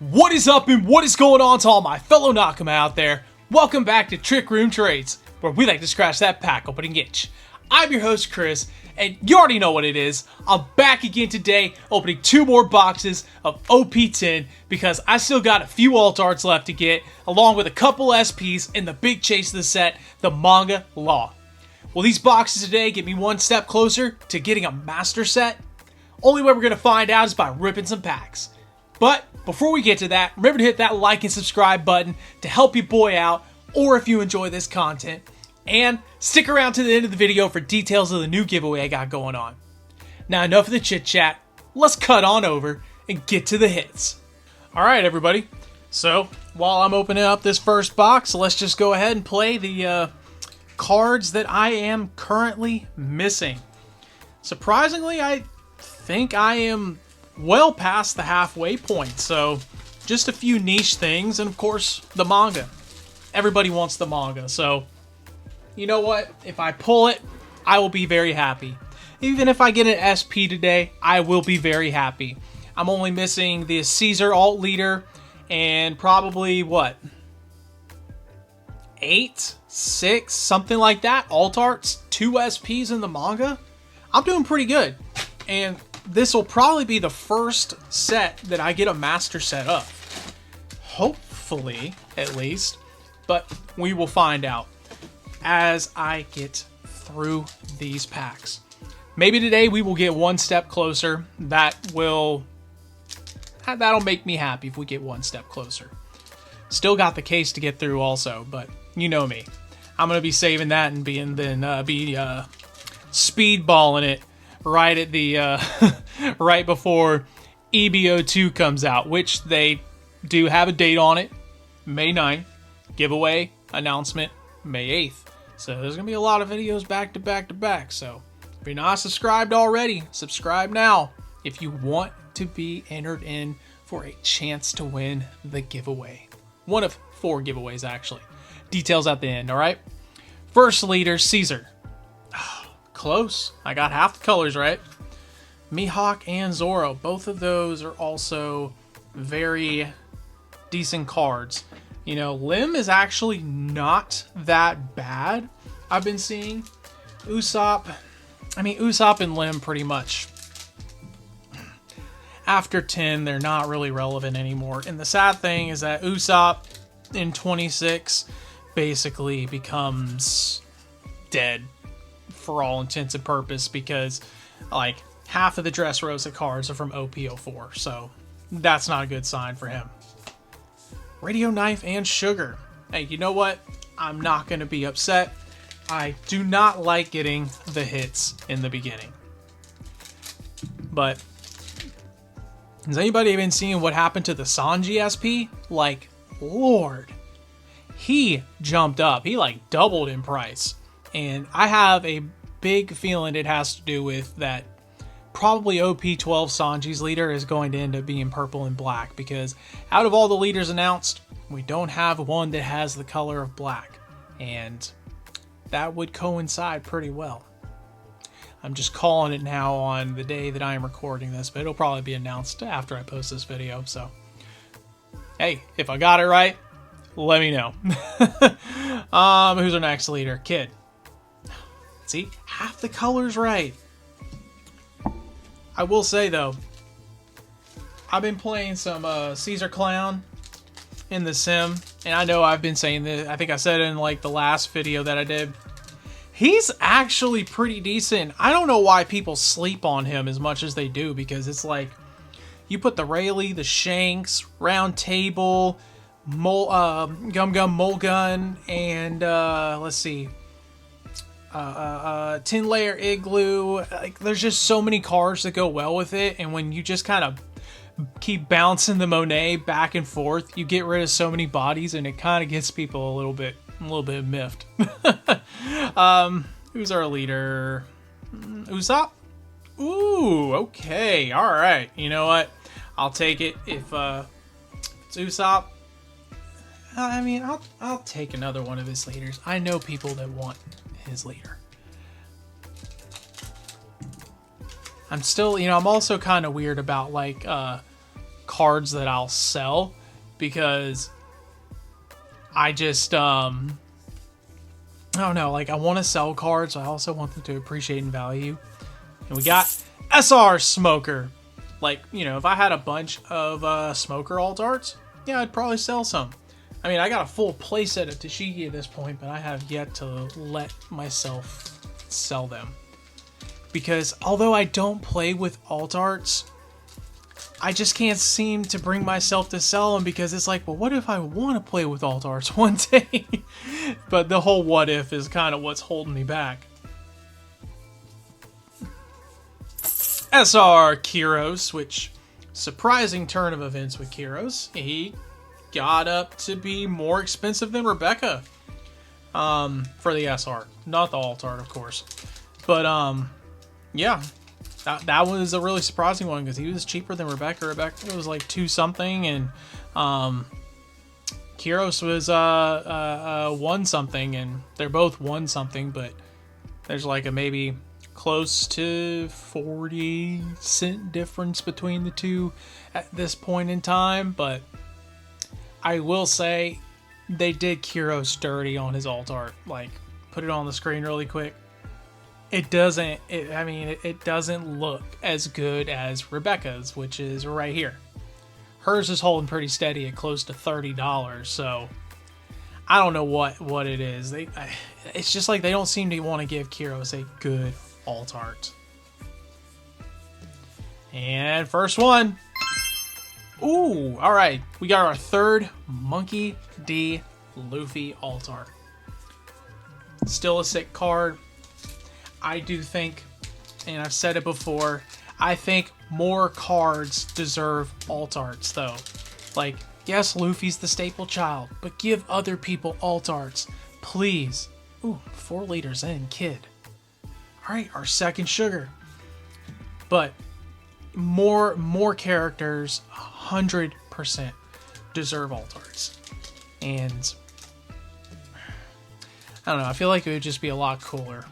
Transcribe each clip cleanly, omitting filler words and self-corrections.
What is up and what is going on to all my fellow Nakama out there? Welcome back to Trick Room Trades, where we like to scratch that pack opening itch. I'm your host Chris, and you already know what it is. I'm back again today, opening 2 more boxes of OP10 because I still got a few alt arts left to get, along with a couple SPs in the big chase of the set, the Manga Law. Will these boxes today get me one step closer to getting a master set? Only way we're going to find out is by ripping some packs. But before we get to that, remember to hit that like and subscribe button to help your boy out, or if you enjoy this content. And stick around to the end of the video for details of the new giveaway I got going on. Now enough of the chit chat, let's cut on over and get to the hits. Alright everybody, so while I'm opening up this first box, let's just go ahead and play the cards that I am currently missing. Surprisingly, I think I am well past the halfway point, so just a few niche things, and of course the manga. Everybody wants the manga, so you know what? If I pull it, I will be very happy. Even if I get an SP today, I will be very happy. I'm only missing the Caesar alt leader and probably what? 8, 6, something like that. Alt arts, 2 SPs in the manga. I'm doing pretty good, and this will probably be the first set that I get a master set of. Hopefully, at least. But we will find out as I get through these packs. Maybe today we will get one step closer. That'll make me happy if we get one step closer. Still got the case to get through also, but you know me. I'm going to be saving that and be speedballing it right at the right before EBO2 comes out, which they do have a date on it, May 9th. Giveaway announcement May 8th. So there's gonna be a lot of videos back to back to back. So if you're not subscribed already, subscribe now if you want to be entered in for a chance to win the giveaway. One of 4 giveaways actually. Details at the end. All right. First leader, Caesar. Close. I got half the colors right. Mihawk and Zoro. Both of those are also very decent cards. You know, Lim is actually not that bad, I've been seeing. Usopp and Lim pretty much. After 10, they're not really relevant anymore. And the sad thing is that Usopp in 26 basically becomes dead for all intents and purposes, because like half of the Dressrosa cards are from OP10, so that's not a good sign for him. Radio Knife and Sugar. Hey, you know what? I'm not going to be upset. I do not like getting the hits in the beginning. But has anybody been seeing what happened to the Sanji SP? Like, Lord. He jumped up. He like doubled in price. And I have a big feeling it has to do with that probably OP12 Sanji's leader is going to end up being purple and black, because out of all the leaders announced, we don't have one that has the color of black. And that would coincide pretty well. I'm just calling it now on the day that I am recording this, but it'll probably be announced after I post this video. So, hey, if I got it right, let me know. Who's our next leader? Kid. See, half the colors right. I will say though, I've been playing some Caesar Clown in the sim, and I know I've been saying this, I think I said it in like the last video that I did. He's actually pretty decent. I don't know why people sleep on him as much as they do, because it's like you put the Rayleigh, the Shanks, Round Table, Gum Gum Mole Gun, and let's see, 10 layer Igloo. Like, there's just so many cards that go well with it, and when you just kind of keep bouncing the Monet back and forth, you get rid of so many bodies, and it kind of gets people a little bit miffed. Who's our leader? Usopp? Ooh, okay, all right. You know what? I'll take it if it's Usopp. I mean, I'll take another one of his leaders. I know people that want his leader. I'm still, I'm also kind of weird about like cards that I'll sell because I just I don't know, like I want to sell cards, I also want them to appreciate in value. And we got SR Smoker. Like, you know, if I had a bunch of Smoker alt arts, yeah, I'd probably sell some. I mean, I got a full playset of Tashigi at this point, but I have yet to let myself sell them. Because although I don't play with alt arts, I just can't seem to bring myself to sell them because it's like, well, what if I want to play with alt arts one day? But the whole what if is kind of what's holding me back. SR Kyros, which surprising turn of events with Kyros. He got up to be more expensive than Rebecca for the SR. Not the alt art, of course. But yeah. That was a really surprising one because he was cheaper than Rebecca. Rebecca was like 2 something, and Kyros was 1 something, and they're both 1 something, but there's like a maybe close to 40-cent difference between the two at this point in time. But I will say they did Kyros dirty on his alt art. Like, put it on the screen really quick. It doesn't look as good as Rebecca's, which is right here. Hers is holding pretty steady at close to $30, so I don't know what it is. It's just like they don't seem to want to give Kyros a good alt art. And first one. Ooh, all right. We got our third Monkey D. Luffy alt art. Still a sick card. I do think, and I've said it before, I think more cards deserve alt arts, though. Like, yes, Luffy's the staple child, but give other people alt arts, please. Ooh, 4 liters in, kid. Alright, our second sugar. But more characters, 100% deserve alt arts. And I don't know, I feel like it would just be a lot cooler.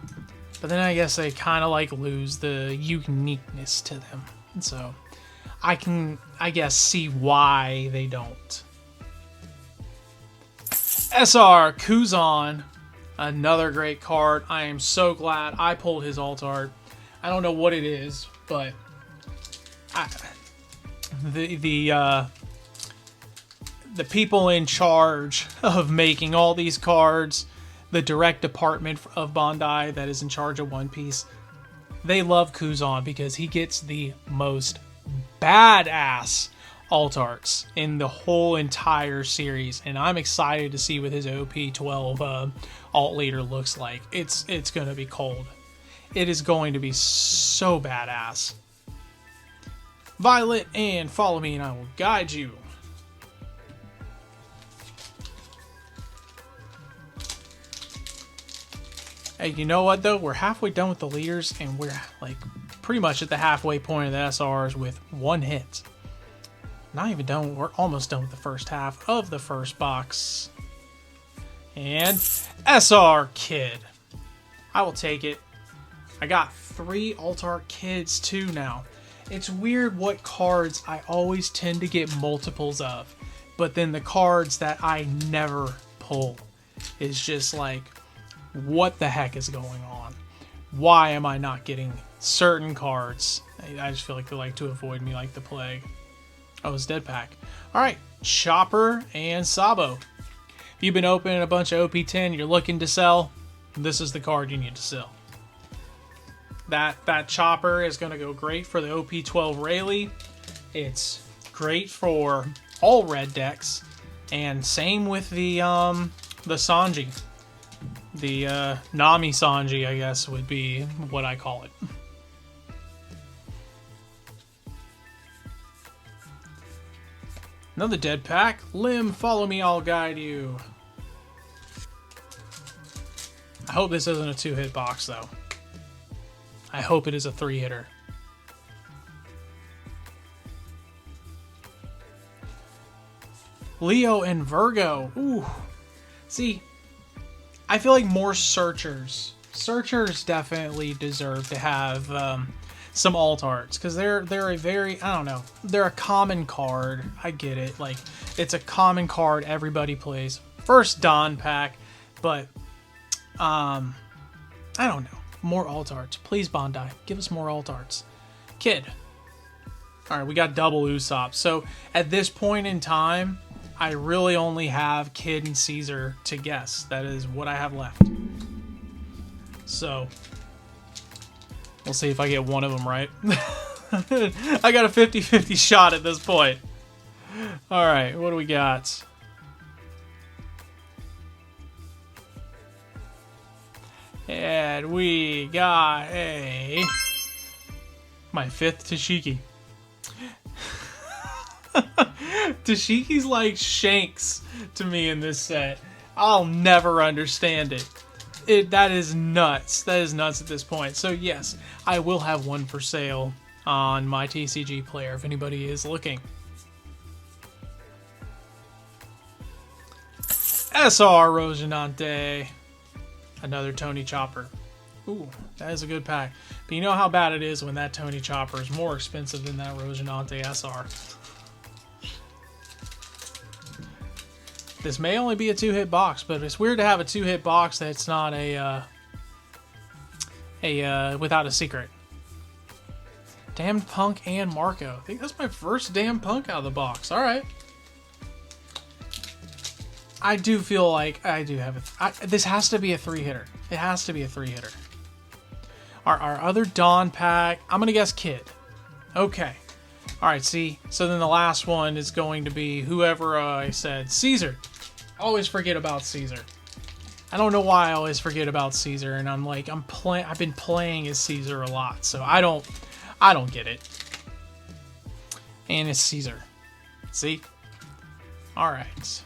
But then I guess they kind of like lose the uniqueness to them. And so I can, I guess, see why they don't. SR Kuzan, another great card. I am so glad I pulled his alt art. I don't know what it is, but the people in charge of making all these cards, the direct department of Bandai that is in charge of One Piece, they love Kuzan because he gets the most badass alt arts in the whole entire series, and I'm excited to see what his OP10 alt leader looks like. It's gonna be cold. It is going to be so badass. Violet, and follow me and I will guide you. Hey, you know what though? We're halfway done with the leaders, and we're like pretty much at the halfway point of the SRs with 1 hit. Not even done. We're almost done with the first half of the first box. And SR Kid. I will take it. I got 3 alt art kids too now. It's weird what cards I always tend to get multiples of, but then the cards that I never pull is just like, what the heck is going on? Why am I not getting certain cards? I just feel like they like to avoid me like the plague. Oh, it's Dead Pack. Alright, Chopper and Sabo. If you've been opening a bunch of OP10, you're looking to sell, this is the card you need to sell. That Chopper is going to go great for the OP12 Rayleigh. It's great for all red decks, and same with the Sanji. The Nami Sanji, I guess, would be what I call it. Another Dead Pack. Lim, follow me, I'll guide you. I hope this isn't a 2-hit box, though. I hope it is a 3-hitter. Leo and Virgo. Ooh. See, I feel like more searchers definitely deserve to have some alt arts, because they're a very, I don't know, they're a common card. I get it, like it's a common card everybody plays. First Don pack, but I don't know, more alt arts, please. Bandai, give us more alt arts. Kid. All right, we got double Usopp. So at this point in time, I really only have Kid and Caesar to guess. That is what I have left. So we'll see if I get one of them right. I got a 50-50 shot at this point. All right, what do we got? And we got my 5th Tashiki. Tashiki's like Shanks to me in this set. I'll never understand it. That is nuts. That is nuts at this point. So yes, I will have one for sale on my TCG player if anybody is looking. SR Rosinante. Another Tony Chopper. Ooh, that is a good pack. But you know how bad it is when that Tony Chopper is more expensive than that Rosinante SR. This may only be a 2-hit box, but it's weird to have a 2-hit box that's not without a secret. Damned Punk and Marco. I think that's my first Damned Punk out of the box. All right. I do feel like I do have this has to be a 3-hitter. It has to be a 3-hitter. Our other Dawn pack, I'm gonna guess Kid. Okay. All right, see, so then the last one is going to be whoever I said. Caesar. Always forget about Caesar. I don't know why I always forget about Caesar, and I'm like, I've been playing as Caesar a lot, so I don't get it. And it's Caesar. See? All right.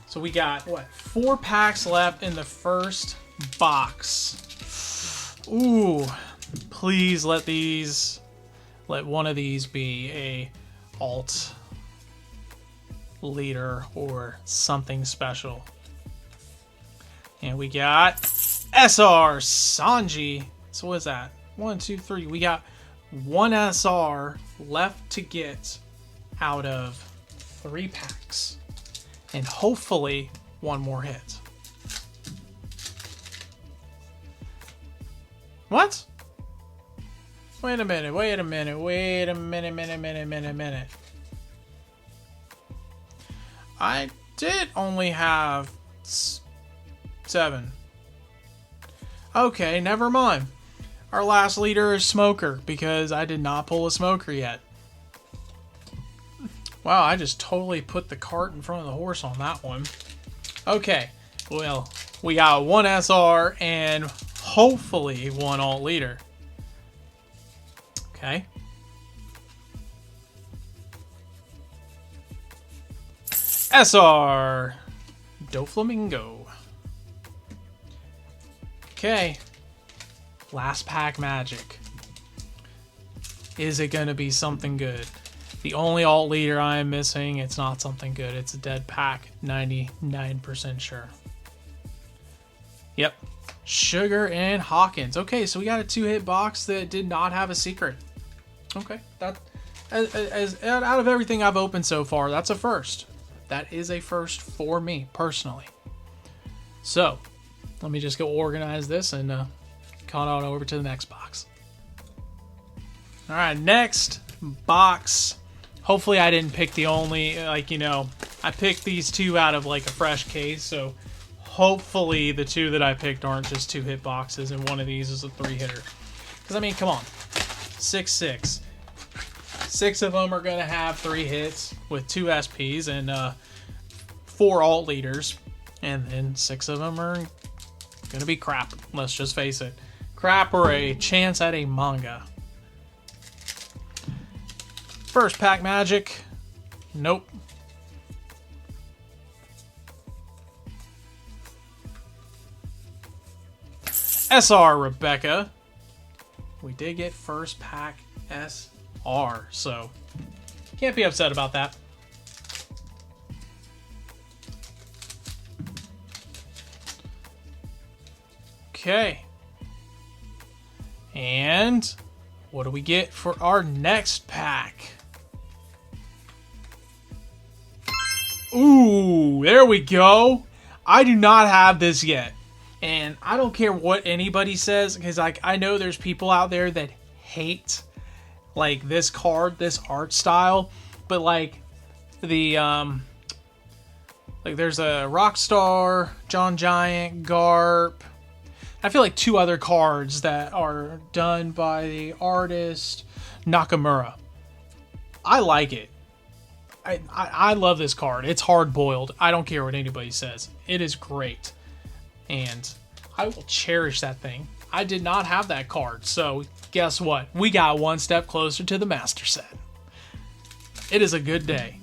So we got, what, 4 packs left in the first box. Ooh. Please let one of these be a alt leader or something special. And we got SR Sanji. So what is that? 1, 2, 3. We got 1 SR left to get out of 3 packs. And hopefully 1 more hit. What? Wait a minute. I did only have 7. Okay, never mind. Our last leader is Smoker, because I did not pull a Smoker yet. Wow, I just totally put the cart in front of the horse on that one. Okay, well, we got 1 SR and hopefully 1 alt leader. Okay. SR Doflamingo. Okay. Last pack magic. Is it going to be something good? The only alt leader I am missing, it's not something good. It's a dead pack. 99% sure. Yep. Sugar and Hawkins. Okay, so we got a 2-hit box that did not have a secret. Okay, that as out of everything I've opened so far, that's a first. That is a first for me personally. So let me just go organize this and count on over to the next box. All right, next box. Hopefully I didn't pick the only, like, you know, I picked these 2 out of like a fresh case, so hopefully the 2 that I picked aren't just 2-hit boxes and one of these is a 3-hitter. Because I mean, come on. 6. 6 of them are going to have 3 hits with 2 SPs and 4 alt leaders. And then 6 of them are going to be crap. Let's just face it. Crap or a chance at a manga. First pack magic. Nope. SR Rebecca. We did get first pack SR, so can't be upset about that. Okay. And what do we get for our next pack? Ooh, there we go. I do not have this yet. And I don't care what anybody says, because like I know there's people out there that hate like this card, this art style, but like the like there's a Rockstar, John Giant, Garp. I feel like 2 other cards that are done by the artist Nakamura. I like it. I love this card. It's hard boiled. I don't care what anybody says. It is great. And I will cherish that thing. I did not have that card, so guess what? We got one step closer to the master set. It is a good day.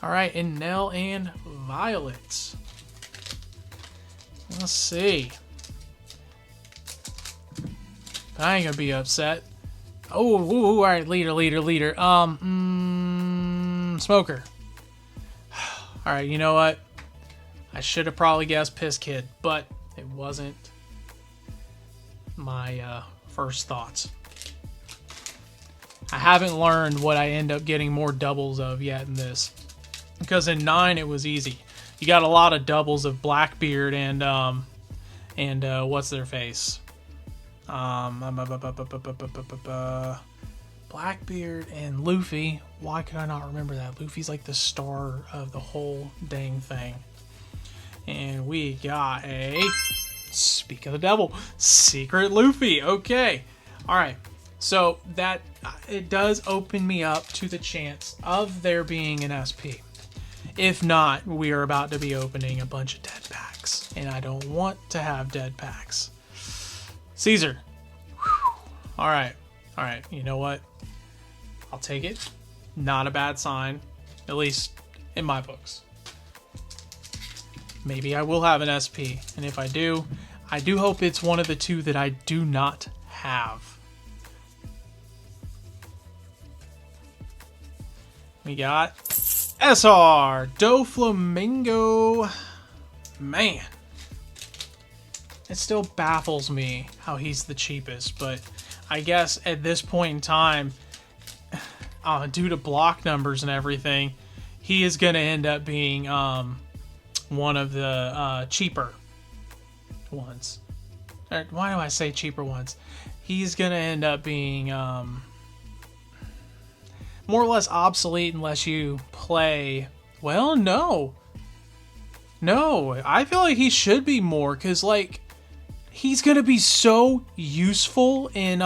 All right, and Nell and Violet. Let's see. I ain't gonna be upset. Oh, all right, leader. Smoker. All right, you know what? I should have probably guessed Piss Kid, but it wasn't my first thoughts. I haven't learned what I end up getting more doubles of yet in this, because in 9 it was easy. You got a lot of doubles of Blackbeard and what's their face? Blackbeard and Luffy. Why could I not remember that? Luffy's like the star of the whole dang thing. And we got a, speak of the devil, Secret Luffy. Okay. All right. So that, it does open me up to the chance of there being an SP. If not, we are about to be opening a bunch of dead packs, and I don't want to have dead packs. Caesar. Whew. All right. You know what? I'll take it. Not a bad sign, at least in my books. Maybe I will have an SP, and if I do hope it's one of the 2 that I do not have. We got SR Doflamingo. Man, it still baffles me how he's the cheapest, but I guess at this point in time, due to block numbers and everything, he is going to end up being one of the cheaper ones. Or, why do I say cheaper ones? He's going to end up being more or less obsolete unless you play... Well, no. I feel like he should be more, because, like, he's gonna be so useful in,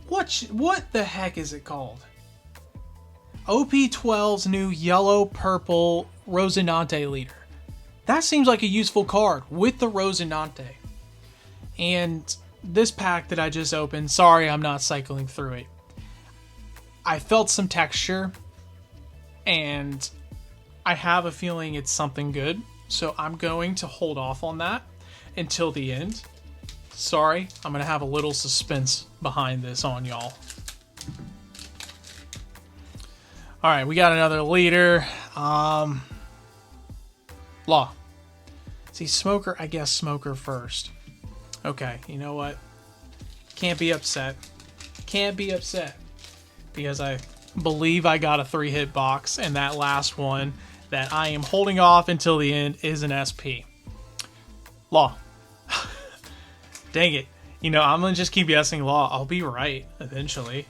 what the heck is it called? OP10's new yellow-purple Rosinante leader. That seems like a useful card with the Rosinante. And this pack that I just opened, sorry I'm not cycling through it, I felt some texture, and I have a feeling it's something good, so I'm going to hold off on that until the end. Sorry, I'm going to have a little suspense behind this on y'all. Alright, we got another leader. Law. See, Smoker, I guess Smoker first. Okay, you know what? Can't be upset. Because I believe I got a 3-hit box, and that last one that I am holding off until the end is an SP. Law. Dang it. You know, I'm going to just keep guessing Law. I'll be right eventually.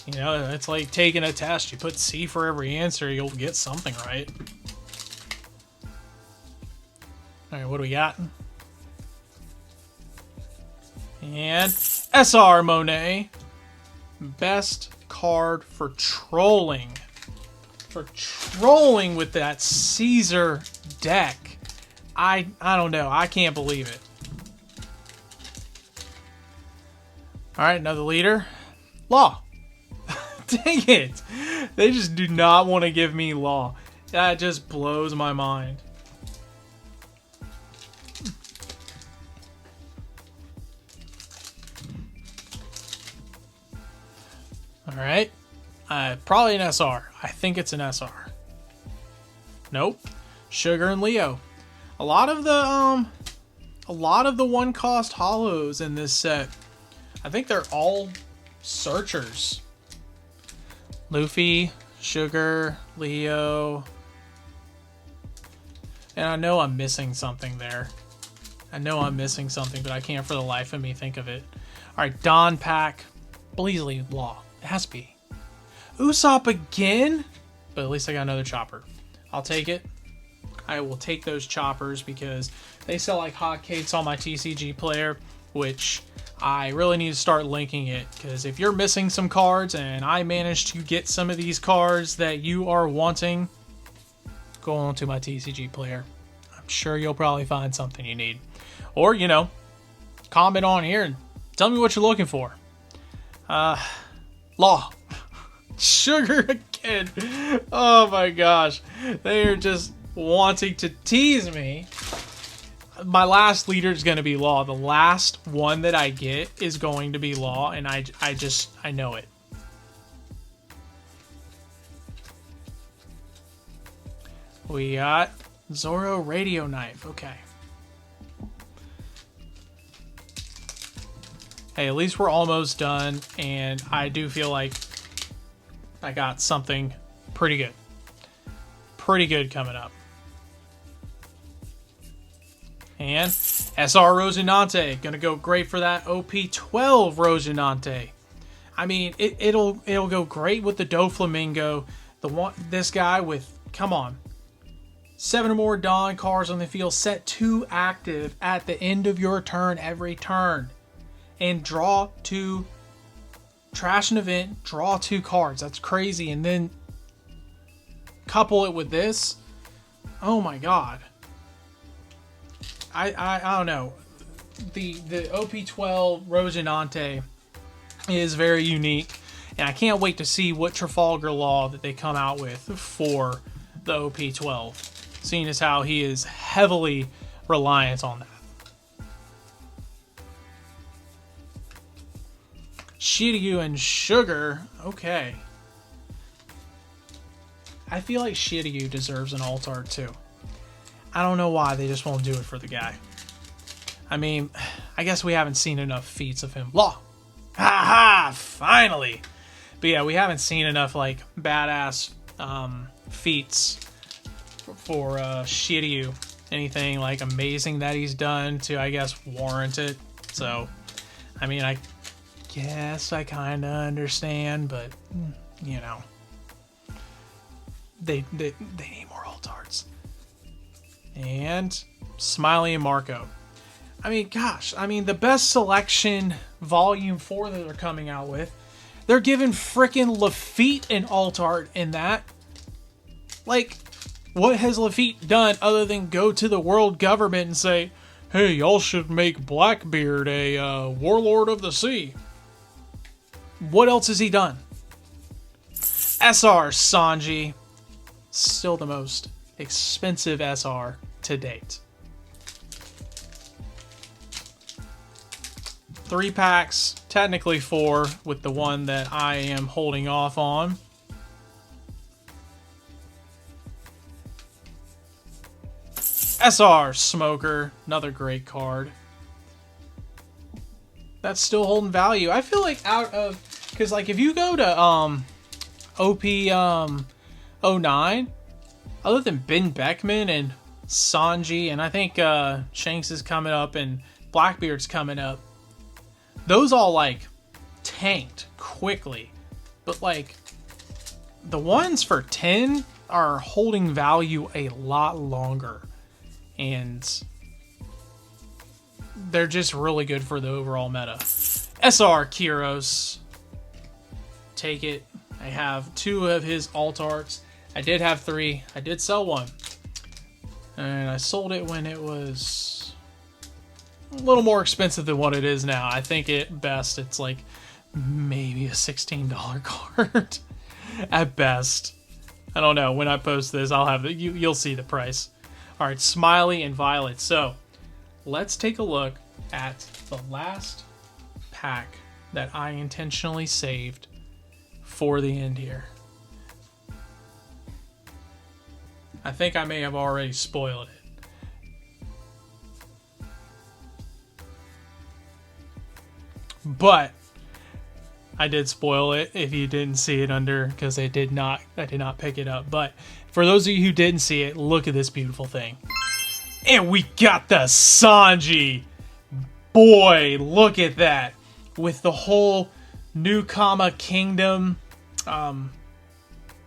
You know, it's like taking a test. You put C for every answer, you'll get something right. Alright, what do we got? And SR Monet. Best card for trolling. For trolling with that Caesar deck. I don't know. I can't believe it. Alright, another leader. Law. Dang it. They just do not want to give me Law. That just blows my mind. Alright. Probably an SR. I think it's an SR. Nope. Sugar and Leo. A lot of the one cost holos in this set, I think they're all searchers. Luffy, Sugar, Leo. And I know I'm missing something there. But I can't for the life of me think of it. Alright, Don pack. Bleasley Law. It has to be. Usopp again? But at least I got another chopper. I'll take it. I will take those choppers because they sell like hotcakes on my TCG player, which I really need to start linking it, because if you're missing some cards and I manage to get some of these cards that you are wanting, go on to my TCG player. I'm sure you'll probably find something you need. Or, you know, comment on here and tell me what you're looking for. Law. Sugar again. Oh my gosh. They are just wanting to tease me. My last leader is going to be Law. The last one that I get is going to be Law, and I know it. We got Zoro Radio Knife. Okay. Hey, at least we're almost done, and I do feel like I got something pretty good. Pretty good coming up. And SR Rosinante, gonna go great for that OP10 Rosinante. I mean, it'll go great with the Doflamingo. This guy with, come on, 7 or more Dawn cards on the field, set 2 active at the end of your turn every turn, and draw 2. Trash an event, draw 2 cards. That's crazy. And then couple it with this. Oh my god. I don't know. The OP10 Rosinante is very unique, and I can't wait to see what Trafalgar Law that they come out with for the OP12, seeing as how he is heavily reliant on that. Shiryu and Sugar. Okay. I feel like Shiryu deserves an alt art too. I don't know why they just won't do it for the guy. I mean, I guess we haven't seen enough feats of him. Law. Ha ha! Finally! But yeah, we haven't seen enough like badass feats for Shiryu. Anything like amazing that he's done to, I guess, warrant it. So, I mean, I guess I kind of understand, but you know, they need more alt arts. And Smiley and Marco. I mean, gosh, I mean, the best selection volume 4 that they're coming out with, they're giving frickin' Lafitte an alt art in that. Like, what has Lafitte done other than go to the world government and say, hey, y'all should make Blackbeard a warlord of the sea? What else has he done? SR Sanji. Still the most expensive SR to date. 3 packs, technically 4 with the one that I am holding off on. SR Smoker, another great card. That's still holding value. I feel like out of, because like if you go to OP 09, other than Ben Beckman and Sanji, and I think Shanks is coming up and Blackbeard's coming up, those all like tanked quickly. But like the ones for 10 are holding value a lot longer, and they're just really good for the overall meta. SR Kyros, take it. I have 2 of his alt arts. I did have 3. I did sell 1. And I sold it when it was a little more expensive than what it is now. I think at best it's like maybe a $16 card. At best. I don't know. When I post this, I'll have you'll see the price. Alright, Smiley and Violet. So, let's take a look at the last pack that I intentionally saved for the end here. I think I may have already spoiled it. But I did spoil it if you didn't see it under, because I did not pick it up. But for those of you who didn't see it, look at this beautiful thing. And we got the Sanji. Boy, look at that. With the whole Newkama Kingdom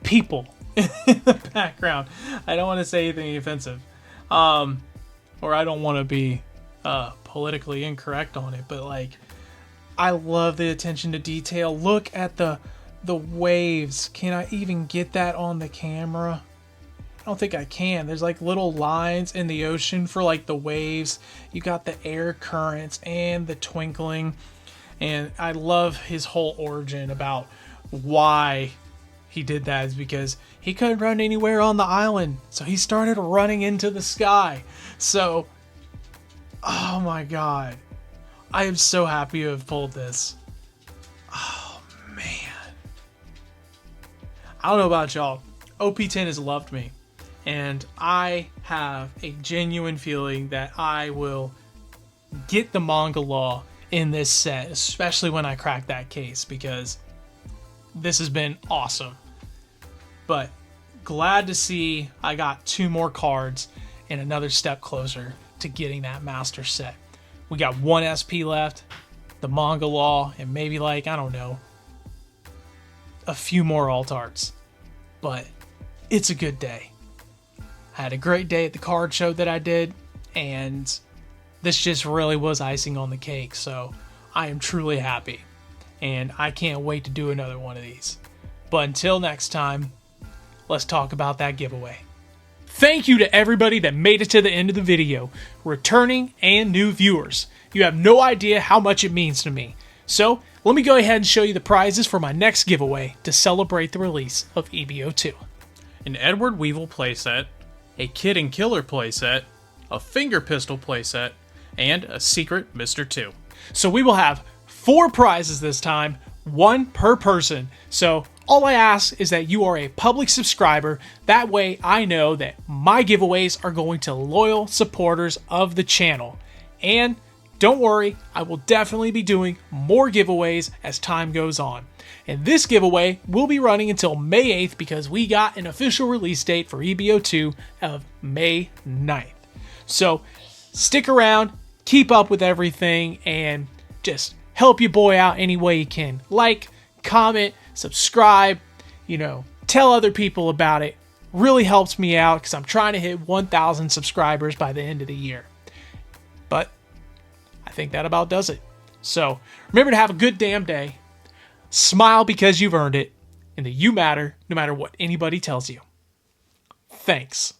people in the background. I don't want to say anything offensive. Or I don't want to be politically incorrect on it, but like, I love the attention to detail. Look at the waves. Can I even get that on the camera? I don't think I can. There's like little lines in the ocean for like the waves. You got the air currents and the twinkling. And I love his whole origin about why he did that, is because he couldn't run anywhere on the island. So he started running into the sky. So, oh my God. I am so happy to have pulled this. Oh, man. I don't know about y'all. OP10 has loved me. And I have a genuine feeling that I will get the manga law in this set, especially when I crack that case, because this has been awesome. But glad to see I got 2 more cards and another step closer to getting that master set. We got 1 SP left, the manga law, and maybe like, I don't know, a few more alt arts. But it's a good day. I had a great day at the card show that I did, and this just really was icing on the cake. So I am truly happy, and I can't wait to do another one of these. But until next time, let's talk about that giveaway. Thank you to everybody that made it to the end of the video, returning and new viewers. You have no idea how much it means to me. So, let me go ahead and show you the prizes for my next giveaway to celebrate the release of EBO2. An Edward Weevil playset, a Kid and Killer playset, a Finger Pistol playset, and a Secret Mr. 2. So we will have 4 prizes this time, 1 per person. So all I ask is that you are a public subscriber. That way I know that my giveaways are going to loyal supporters of the channel. And don't worry, I will definitely be doing more giveaways as time goes on. And this giveaway will be running until May 8th because we got an official release date for EBO2 of May 9th. So stick around, keep up with everything, and just help your boy out any way you can. Like, comment, subscribe, tell other people about it. Really helps me out because I'm trying to hit 1,000 subscribers by the end of the year. But I think that about does it. So remember to have a good damn day. Smile because you've earned it. And that you matter no matter what anybody tells you. Thanks.